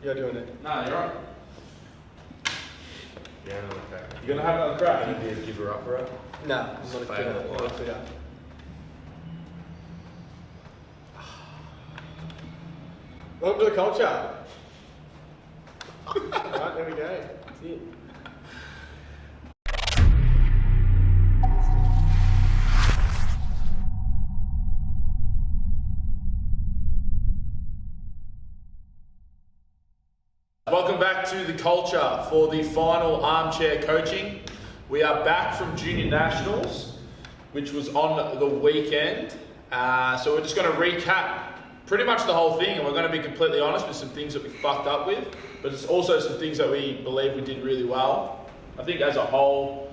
You're doing it. No, you're right. Yeah, no, okay. You're gonna have another crack. Can you give her up, bro? No, I'm not a Fail quitter. a I'm not a lot. quitter. Welcome to the culture. Alright, there we go. That's it. Welcome back to the culture for the final armchair coaching. We are back from Junior Nationals, which was on the weekend. So we're just going to recap pretty much the whole thing, and we're going to be completely honest with some things that we fucked up with, but it's also some things that we believe we did really well. I think as a whole,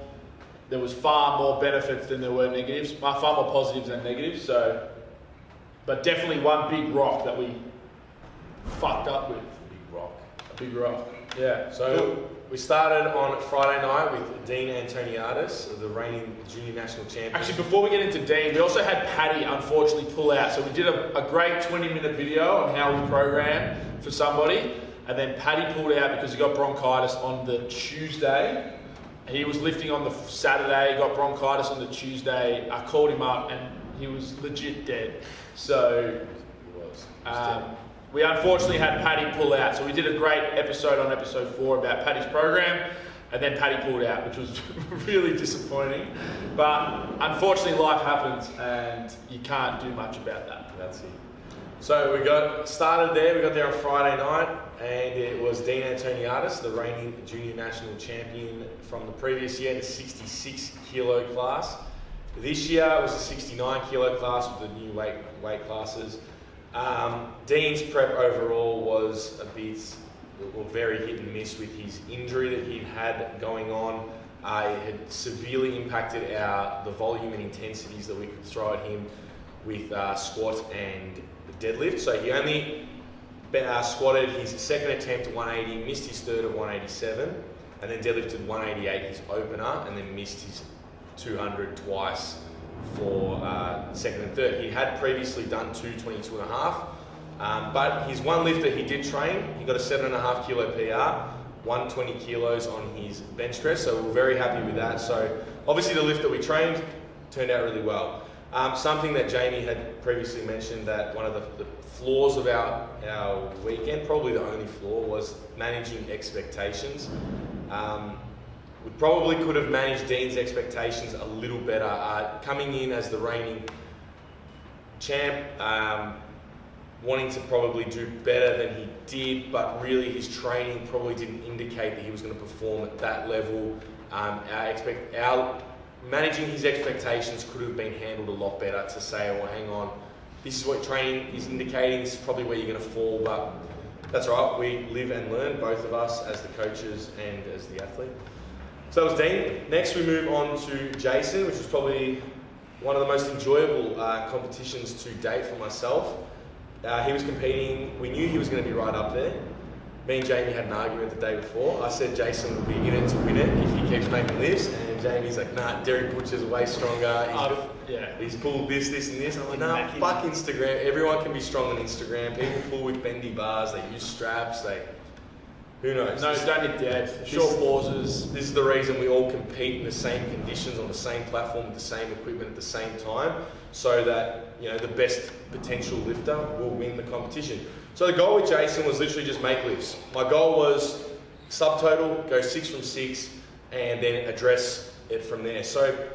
there was far more benefits than there were negatives, far more positives than negatives. So, but definitely one big rock that we fucked up with. Big rock. Yeah. So we started on Friday night with Dean Antoniadis, the reigning junior national champion. Actually, before we get into Dean, we also had Paddy unfortunately pull out. So we did a great 20-minute video on how we program for somebody, and then Paddy pulled out because he got bronchitis on the Tuesday. He was lifting on the Saturday, got bronchitis on the Tuesday. I called him up and he was legit dead. So He was dead. we unfortunately had Paddy pull out, so we did a great episode on episode 4 about Paddy's program, and then Paddy pulled out, which was really disappointing. But unfortunately, life happens, and you can't do much about that. That's it. So we got started there. We got there on Friday night, and it was Dean Antoniadis, the reigning junior national champion from the previous year in the 66 kilo class. This year it was a 69 kilo class with the new weight classes. Dean's prep overall was very hit and miss with his injury that he'd had going on. It had severely impacted the volume and intensities that we could throw at him with squat and deadlift. So he only squatted his second attempt at 180, missed his third of 187, and then deadlifted 188 his opener, and then missed his 200 twice for second and third. He had previously done 222.5, but his one lift that he did train, he got a 7.5 kilo PR, 120 kilos on his bench press, so we're very happy with that. So obviously the lift that we trained turned out really well. Something that Jamie had previously mentioned, that one of the flaws of our weekend, probably the only flaw, was managing expectations. We probably could have managed Dean's expectations a little better. Coming in as the reigning champ, wanting to probably do better than he did, but really his training probably didn't indicate that he was going to perform at that level. Managing his expectations could have been handled a lot better to say, well, hang on, this is what training is indicating, this is probably where you're going to fall, but that's all right. We live and learn, both of us as the coaches and as the athlete. So that was Dean. Next we move on to Jason, which was probably one of the most enjoyable competitions to date for myself. He was competing, we knew he was going to be right up there. Me and Jamie had an argument the day before. I said Jason would be in it to win it if he keeps making lifts, and Jamie's like, nah, Derek Butcher's way stronger. He's pulled this, and this. I'm like, nah, fuck Instagram. Everyone can be strong on Instagram. People pull with bendy bars, they use straps, who knows? No, don't hit dead. Short pauses. This is the reason we all compete in the same conditions, on the same platform, with the same equipment at the same time, so that the best potential lifter will win the competition. So the goal with Jason was literally just make lifts. My goal was subtotal, go 6 from 6, and then address it from there. So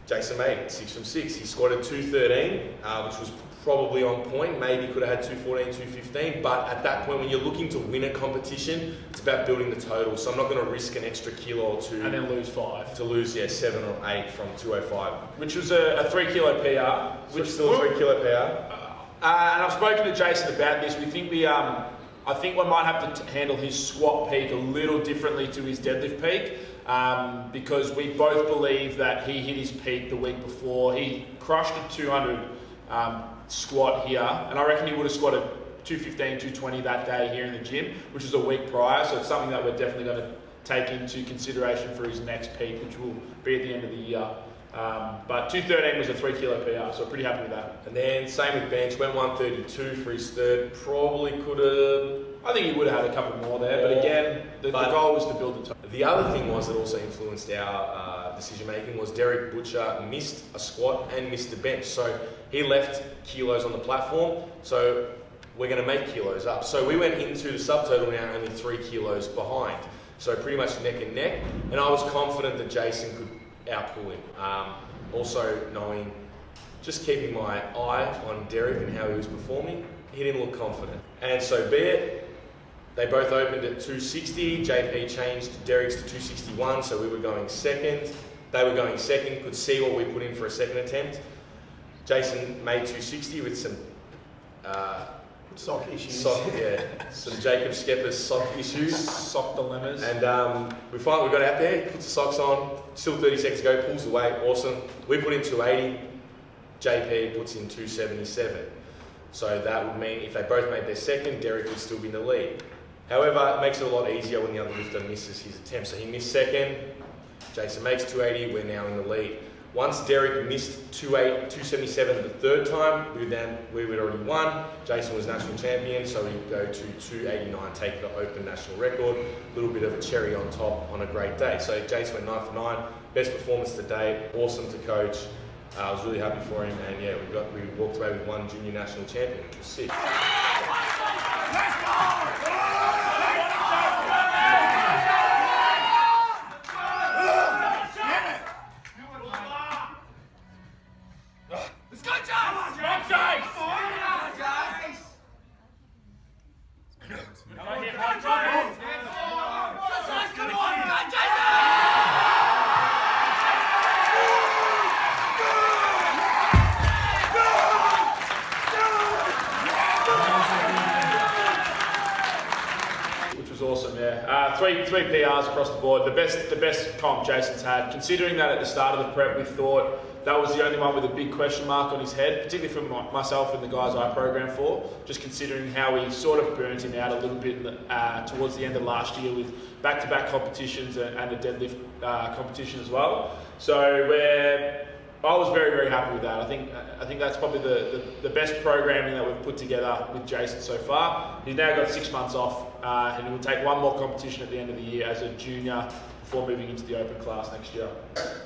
Jason made 6 from 6. He squatted 213, which was probably on point. Maybe could have had 214, 215, but at that point, when you're looking to win a competition, it's about building the total. So I'm not going to risk an extra kilo or two And then lose 5. to lose 7 or 8 from 205. Which was a 3 kilo PR. Which is still a 3 kilo PR. And I've spoken to Jason about this. We think I think we might have to handle his squat peak a little differently to his deadlift peak, because we both believe that he hit his peak the week before. He crushed a 200 squat here, and I reckon he would have squatted 215, 220 that day here in the gym, which is a week prior. So it's something that we're definitely going to take into consideration for his next peak, which will be at the end of the year. But 213 was a 3 kilo PR, so pretty happy with that. And then same with bench, went 132 for his third. Probably could have I think he would have had a couple more there, but again, the goal was to build the top. The other thing was that also influenced our decision making was Derek Butcher missed a squat and missed a bench. So he left kilos on the platform. So we're going to make kilos up. So we went into the subtotal now only 3 kilos behind. So pretty much neck and neck. And I was confident that Jason could outpull him. Also knowing, just keeping my eye on Derek and how he was performing, he didn't look confident. And so be it. They both opened at 260. JP changed Derek's to 261, so we were going second. They were going second, could see what we put in for a second attempt. Jason made 260 with some Sock issues. Some Jacob Skepper's sock issues. Sock dilemmas. And we finally got out there, puts the socks on, still 30 seconds to go, pulls the weight, awesome. We put in 280, JP puts in 277. So that would mean if they both made their second, Derek would still be in the lead. However, it makes it a lot easier when the other lifter misses his attempt. So he missed second, Jason makes 280, we're now in the lead. Once Derek missed 277 the third time, we would already won. Jason was national champion, so we go to 289, take the open national record. A little bit of a cherry on top on a great day. So Jason went 9 for 9, best performance to date, awesome to coach. I was really happy for him, and yeah, we walked away with 1 junior national champion, which was sick. Three PRs across the board. The best comp Jason's had. Considering that at the start of the prep we thought that was the only one with a big question mark on his head, particularly for myself and the guys I programmed for. Just considering how we sort of burnt him out a little bit towards the end of last year with back-to-back competitions and a deadlift competition as well. So I was very, very happy with that. I think that's probably the best programming that we've put together with Jason so far. He's now got 6 months off, and he will take one more competition at the end of the year as a junior before moving into the open class next year.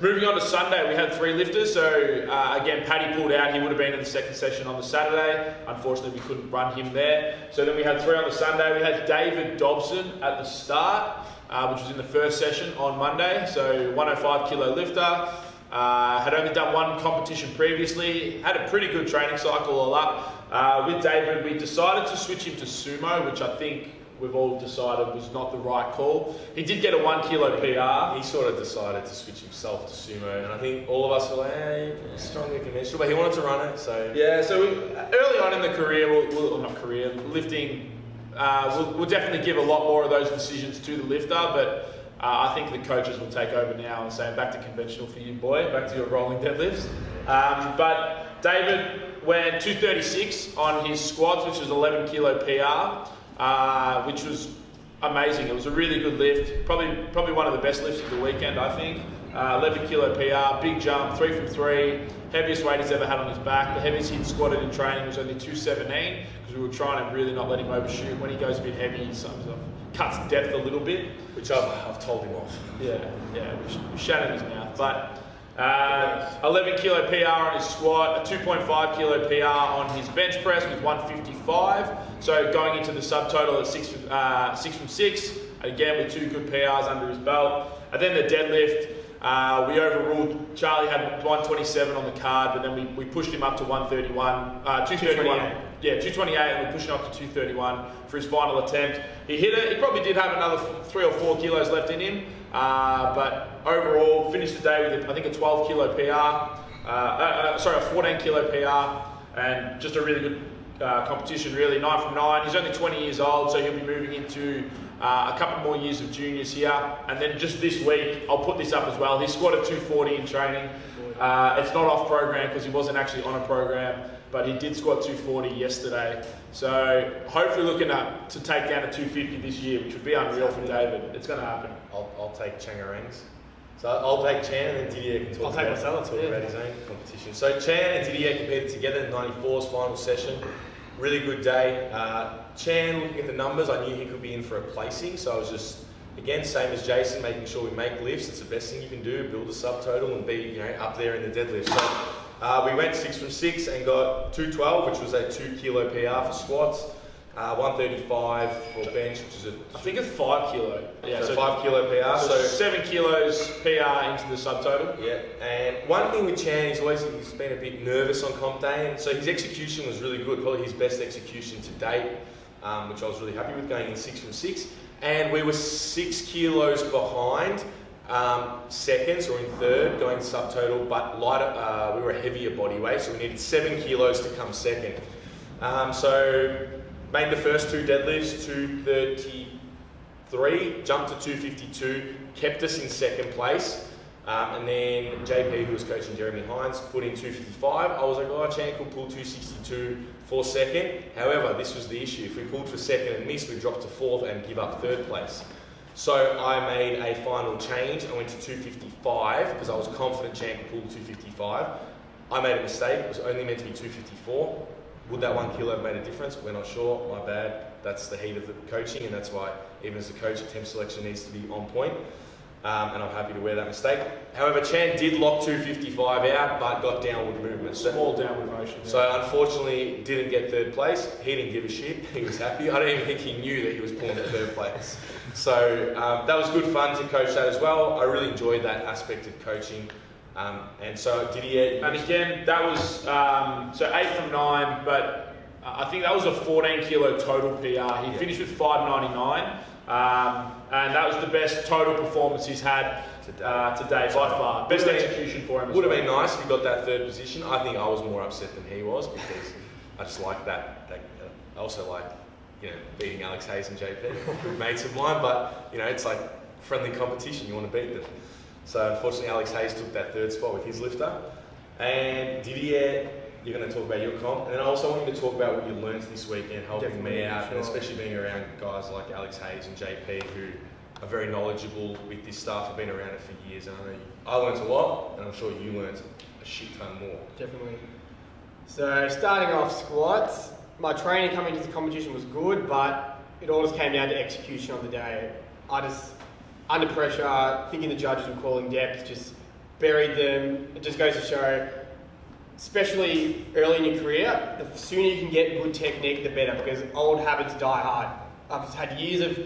Moving on to Sunday, we had 3 lifters. So again, Paddy pulled out. He would have been in the second session on the Saturday. Unfortunately, we couldn't run him there. So then we had 3 on the Sunday. We had David Dobson at the start, which was in the first session on Monday. So 105 kilo lifter. Had only done 1 competition previously, had a pretty good training cycle all up. With David, we decided to switch him to sumo, which I think we've all decided was not the right call. He did get a 1 kilo PR. He sort of decided to switch himself to sumo, and I think all of us were like, hey, stronger conventional, but he wanted to run it, so... Yeah, so early on in the career, lifting, we'll definitely give a lot more of those decisions to the lifter, but I think the coaches will take over now and say, back to conventional for you, boy, back to your rolling deadlifts. But David went 236 on his squats, which was 11 kilo PR, which was amazing. It was a really good lift, probably one of the best lifts of the weekend, I think. 11 kilo PR, big jump, 3 from 3, heaviest weight he's ever had on his back. The heaviest he'd squatted in training was only 217, because we were trying to really not let him overshoot. When he goes a bit heavy, he sometimes cuts depth a little bit, which I've told him off. Yeah, we shat in his mouth. But 11 kilo PR on his squat, a 2.5 kilo PR on his bench press with 155. So going into the subtotal at 6 from 6, again with 2 good PRs under his belt. And then the deadlift, we overruled. Charlie had 127 on the card, but then we pushed him up to 231. Yeah, 228, and we pushed him up to 231 for his final attempt. He hit it. He probably did have another 3 or 4 kilos left in him, but overall finished the day with I think a 12 kilo PR. A 14 kilo PR, and just a really good competition. Really 9 from 9. He's only 20 years old, so he'll be moving into a couple more years of juniors here. And then just this week, I'll put this up as well. He squatted 240 in training. It's not off program because he wasn't actually on a program, but he did squat 240 yesterday. So hopefully looking to take down to 250 this year, which would be unreal for David. It's going to happen. I'll take Changarangs. So I'll take Chan, and then Didier can talk about his own competition. So Chan and Didier competed together in 94's final session. Really good day. Chan, looking at the numbers, I knew he could be in for a placing, so I was just, again, same as Jason, making sure we make lifts. It's the best thing you can do, build a subtotal and be up there in the deadlift. So we went 6 from 6 and got 212, which was a 2 kilo PR for squats. 135 for bench, which is I think it's 5 kilo. Yeah, so 5 kilo PR. So 7 kilos PR into the subtotal. Yeah, and one thing with Chan, he's been a bit nervous on comp day, and so his execution was really good, probably his best execution to date, which I was really happy with, going in 6 from 6. And we were 6 kilos behind seconds, or in third, going subtotal, but lighter. We were a heavier body weight, so we needed 7 kilos to come second. So made the first 2 deadlifts, 233, jumped to 252, kept us in second place. And then JP, who was coaching Jeremy Hines, put in 255. I was like, oh, Chan could pull 262 for second. However, this was the issue. If we pulled for second and missed, we'd drop to fourth and give up third place. So I made a final change. I went to 255 because I was confident Chan could pull 255. I made a mistake. It was only meant to be 254. Would that 1 kilo have made a difference? We're not sure. My bad. That's the heat of the coaching, and that's why even as a coach, attempt selection needs to be on point. And I'm happy to wear that mistake. However, Chan did lock 255 out, but got downward movement. Small downward motion. Yeah. So unfortunately, didn't get third place. He didn't give a shit. He was happy. I don't even think he knew that he was pulling at third place. So that was good fun to coach that as well. I really enjoyed that aspect of coaching. And so Didier... And again, that was, so 8 from 9, but I think that was a 14 kilo total PR. He finished with 599. And that was the best total performance he's had today by far. Best execution for him. Would have been nice if he got that third position. I think I was more upset than he was because I just like that. I also like, beating Alex Hayes and JP, mates of mine. But it's like friendly competition. You want to beat them. So unfortunately, Alex Hayes took that third spot with his lifter. And Didier, you're going to talk about your comp, and then I also want you to talk about what you learned this weekend, helping me out, and especially being around guys like Alex Hayes and JP, who are very knowledgeable with this stuff. I've been around it for years, and I learned a lot, and I'm sure you learned a shit ton more. Definitely. So starting off squats, my training coming into the competition was good, but it all just came down to execution on the day. I just, under pressure, thinking the judges were calling depth, just buried them. It just goes to show, especially early in your career, the sooner you can get good technique, the better, because old habits die hard. I've had years of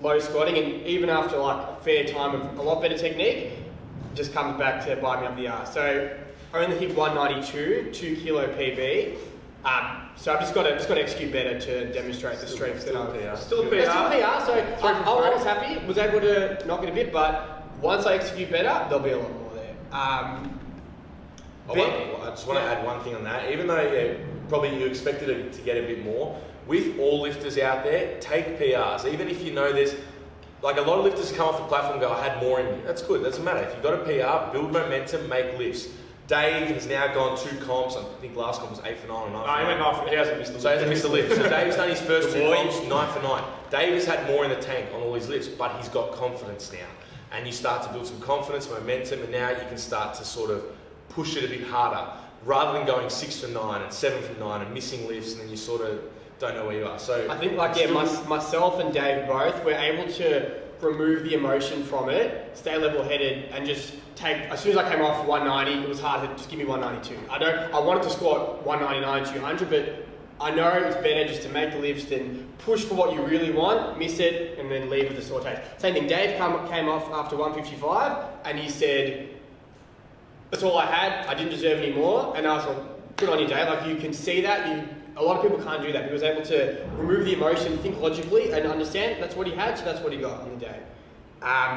low squatting, and even after a fair time of a lot better technique, it just comes back to bite me up the arse. So I only hit 192, 2 kilo PB. So I've just got to execute better to demonstrate the strength that I've... Still a PR. Still PR, so I was happy, was able to knock it a bit, but once I execute better, there'll be a lot more there. I just want to add one thing on that. Even though probably you expected it to get a bit more, with all lifters out there, take PRs. Even if you know there's, a lot of lifters come off the platform and go, I had more in me. That's good, doesn't matter. If you've got a PR, build momentum, make lifts. Dave has now gone 2 comps. I think last comp was 8 for 9 or 9 for 9. He went 9 for, he hasn't missed the lift. So he hasn't missed the lift. So Dave's done his first 2 comps, 9 for 9. Dave has had more in the tank on all his lifts, but he's got confidence now. And you start to build some confidence, momentum, and now you can start to sort of push it a bit harder. Rather than going 6 for 9 and 7 for 9 and missing lifts, and then you sort of don't know where you are. So I think myself and Dave both were able to remove the emotion from it, stay level-headed, and just take. As soon as I came off 190, it was hard to just give me 192. I wanted to squat 199, 200, but I know it's better just to make the lifts than push for what you really want, miss it, and then leave with the sore taste. Same thing. Dave came off after 155, and he said, "That's all I had. I didn't deserve any more." And I was like, "Good on you, Dave. You can see that. A lot of people can't do that." He was able to remove the emotion, think logically, and understand that's what he had, so that's what he got on the day.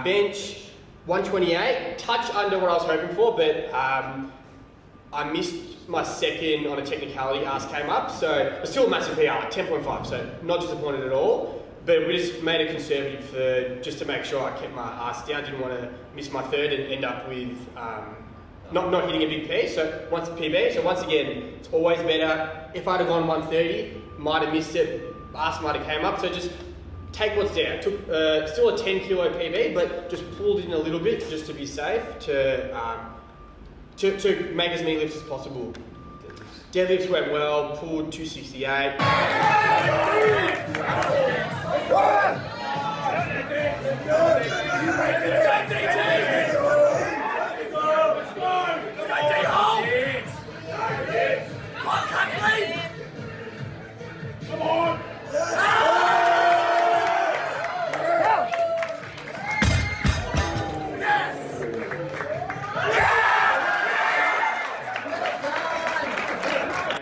Bench 128, touch under what I was hoping for, but I missed my second on a technicality. Ass came up, so it's still a massive PR, 10.5. So not disappointed at all. But we just made a conservative third just to make sure I kept my ass down. Didn't want to miss my third and end up with not hitting a big P. So once PB. So once again, it's always better. If I'd have gone 130, might have missed it. Ass might have came up. So just take what's there. Took still a 10 kilo PB, but just pulled in a little bit just to be safe to make as many lifts as possible. Deadlifts went well, pulled 268.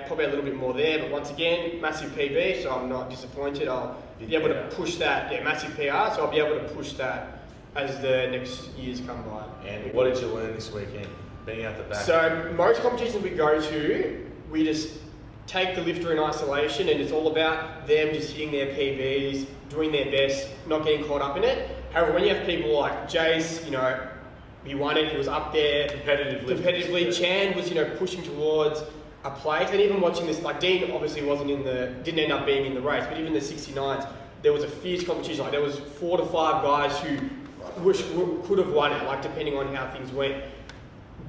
Probably a little bit more there, but once again, massive PB, so I'm not disappointed. I'll be able to push that, massive PR, so I'll be able to push that as the next years come by. And what did you learn this weekend, being out the back? So most competitions we go to, we just take the lifter in isolation, and it's all about them just hitting their PBs, doing their best, not getting caught up in it. However, when you have people like Jace, he won it, he was up there competitively. Chan was, pushing towards a place, and even watching this, like Dean obviously didn't end up being in the race, but even the 69s, there was a fierce competition. Like there was 4 to 5 guys who could have won it, like depending on how things went.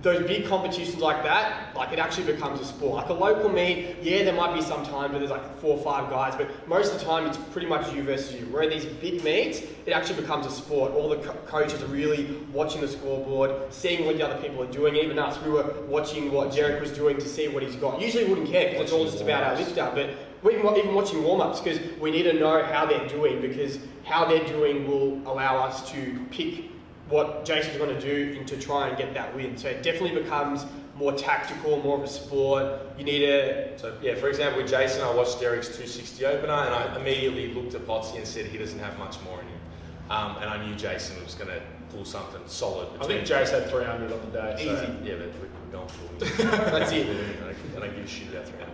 Those big competitions like that, like it actually becomes a sport. Like a local meet, there might be some times where there's like 4 or 5 guys, but most of the time it's pretty much you versus you. Where these big meets, it actually becomes a sport. All the coaches are really watching the scoreboard, seeing what the other people are doing. Even us, we were watching what Derek was doing to see what he's got. Usually we wouldn't care because it's all just about our lifter, but we're even watching warm-ups because we need to know how they're doing, because how they're doing will allow us to pick what Jason's going to do and to try and get that win. So it definitely becomes more tactical, more of a sport. You need to... So yeah, for example, with Jason, I watched Derek's 260 opener, and I immediately looked at Potsy and said he doesn't have much more in him. And I knew Jason was going to pull something solid. I think Jace had 300 on the day. Easy. So. Yeah, but we're going for it. That's it. I don't give a shit about 300.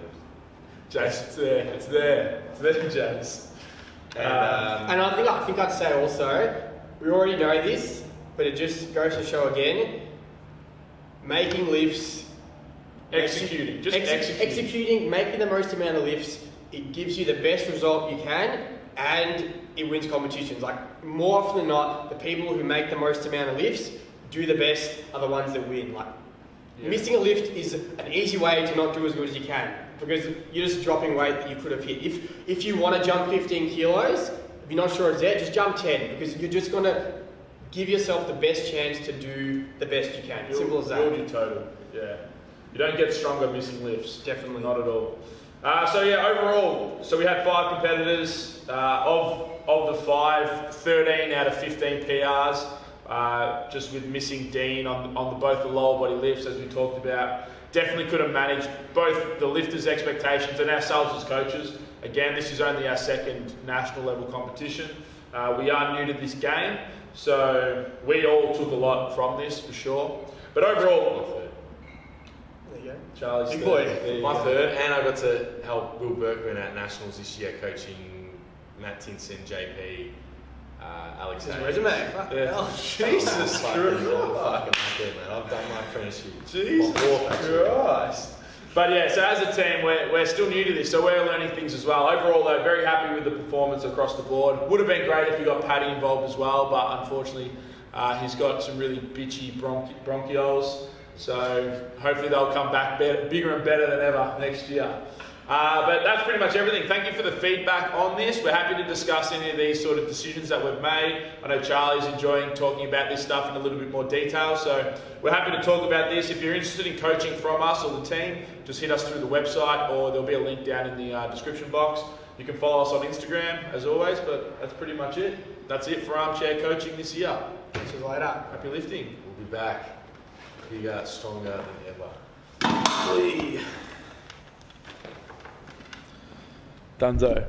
Jace, it's there, Jace. And I think I'd say also, we already know this, but it just goes to show again, making lifts, executing, making the most amount of lifts, it gives you the best result you can, and it wins competitions. Like more often than not, the people who make the most amount of lifts do the best are the ones that win. Like missing a lift is an easy way to not do as good as you can, because you're just dropping weight that you could have hit. If you want to jump 15 kilos, if you're not sure it's there, just jump 10, because you're just going to give yourself the best chance to do the best you can. Simple as that. Build your total. Yeah. You don't get stronger missing lifts. Definitely. Not at all. Overall, so we had 5 competitors. Of the 5, 13 out of 15 PRs. Just with missing Dean on both the lower body lifts, as we talked about. Definitely could have managed both the lifters' expectations and ourselves as coaches. Again, this is only our second national level competition. We are new to this game, so we all took a lot from this for sure. But overall, There you go. Charlie's Big boy. my third, and I got to help Will Berkman at Nationals this year, coaching Matt Tinson, JP, Alex His Hayes. resume. Yeah. Jesus I'm Christ. fucking lucky, man. I've done my apprenticeship. Jesus Christ. But yeah, so as a team, we're still new to this, so we're learning things as well. Overall, though, very happy with the performance across the board. Would have been great if we got Paddy involved as well, but unfortunately, he's got some really bitchy bronchioles. So hopefully they'll come back bigger and better than ever next year. But that's pretty much everything. Thank you for the feedback on this. We're happy to discuss any of these sort of decisions that we've made. I know Charlie's enjoying talking about this stuff in a little bit more detail. So we're happy to talk about this. If you're interested in coaching from us or the team, just hit us through the website, or there'll be a link down in the description box. You can follow us on Instagram as always, but that's pretty much it. That's it for Armchair Coaching this year. See you later. Happy lifting. We'll be back bigger, stronger than ever. Dunzo.